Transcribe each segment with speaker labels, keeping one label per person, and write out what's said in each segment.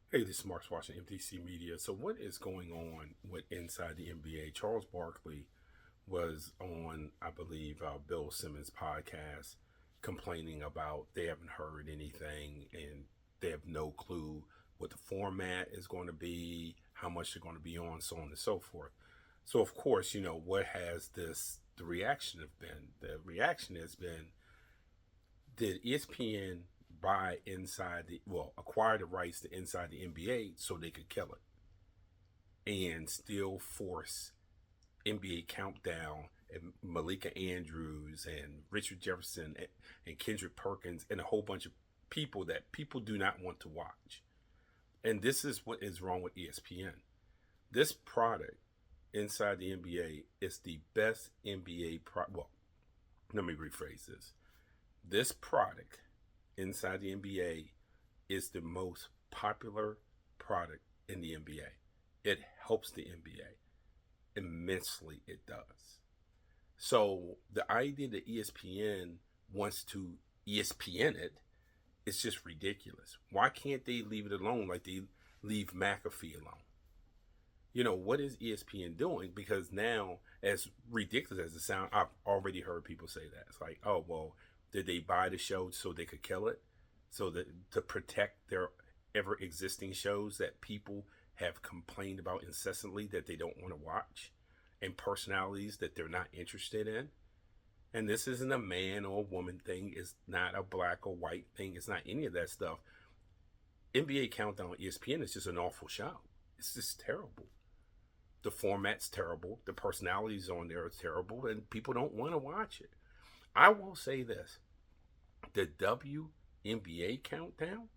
Speaker 1: Hey, this is Mark Washington, MTC Media. So, what is going on with inside the NBA? Charles Barkley was on, I believe, Bill Simmons' podcast complaining about they haven't heard anything and they have no clue what the format is going to be, how much they're going to be on, so on and so forth. So, of course, what has the reaction have been? The reaction has been, did ESPN buy acquire the rights to inside the NBA so they could kill it and still force NBA Countdown and Malika Andrews and Richard Jefferson and Kendrick Perkins and a whole bunch of people that people do not want to watch. And this is what is wrong with ESPN. This product inside the NBA is the best NBA Well, let me rephrase this. This product inside the NBA is the most popular product in the NBA. It helps the NBA immensely. It does. So the idea that ESPN wants to ESPN it is just ridiculous. Why can't they leave it alone like they leave McAfee alone? What is ESPN doing? Because now, as ridiculous as it sounds, I've already heard people say that. It's like, oh, well, did they buy the show so they could kill it? So that to protect their ever existing shows that people have complained about incessantly that they don't want to watch, and personalities that they're not interested in. And this isn't a man or a woman thing. It's not a black or white thing. It's not any of that stuff. NBA Countdown on ESPN is just an awful show. It's just terrible. The format's terrible. The personalities on there are terrible, and people don't want to watch it. I will say this: the WNBA Countdown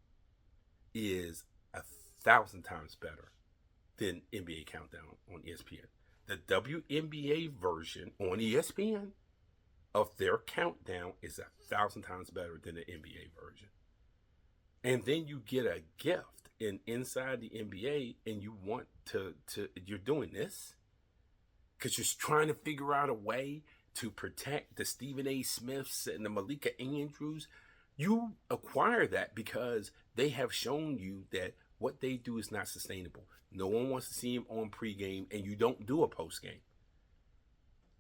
Speaker 1: is 1,000 times better than NBA Countdown on ESPN. The WNBA version on ESPN of their countdown is 1,000 times better than the NBA version. And then you get a gift inside the NBA, and you want to you're doing this because you're trying to figure out a way to protect the Stephen A. Smiths and the Malika Andrews. You acquire that because they have shown you that what they do is not sustainable. No one wants to see him on pregame, and you don't do a postgame.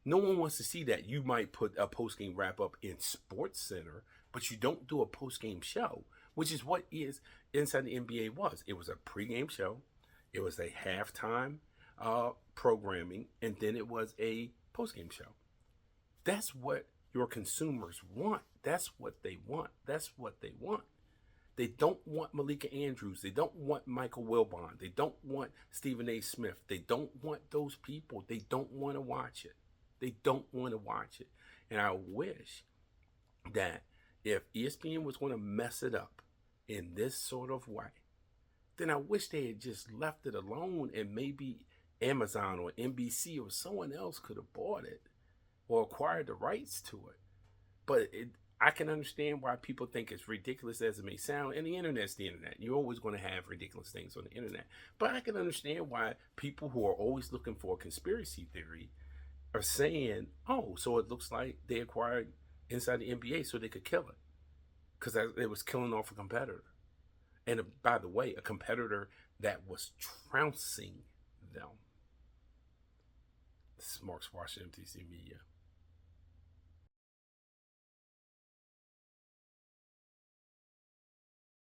Speaker 1: No one wants to see that. You might put a postgame wrap up in Sports Center, but you don't do a postgame show, which is what is inside the NBA was. It was a pregame show, it was a halftime programming, and then it was a postgame show. That's what your consumers want. That's what they want. That's what they want. They don't want Malika Andrews. They don't want Michael Wilbon. They don't want Stephen A. Smith. They don't want those people. They don't want to watch it. They don't want to watch it. And I wish that if ESPN was going to mess it up in this sort of way, then I wish they had just left it alone, and maybe Amazon or NBC or someone else could have bought it or acquired the rights to it. But I can understand why people think it's ridiculous as it may sound, and the internet's the internet. You're always going to have ridiculous things on the internet. But I can understand why people who are always looking for a conspiracy theory are saying, oh, so it looks like they acquired inside the NBA so they could kill it, because it was killing off a competitor. And by the way, a competitor that was trouncing them. This is Mark Washington, MTC Media.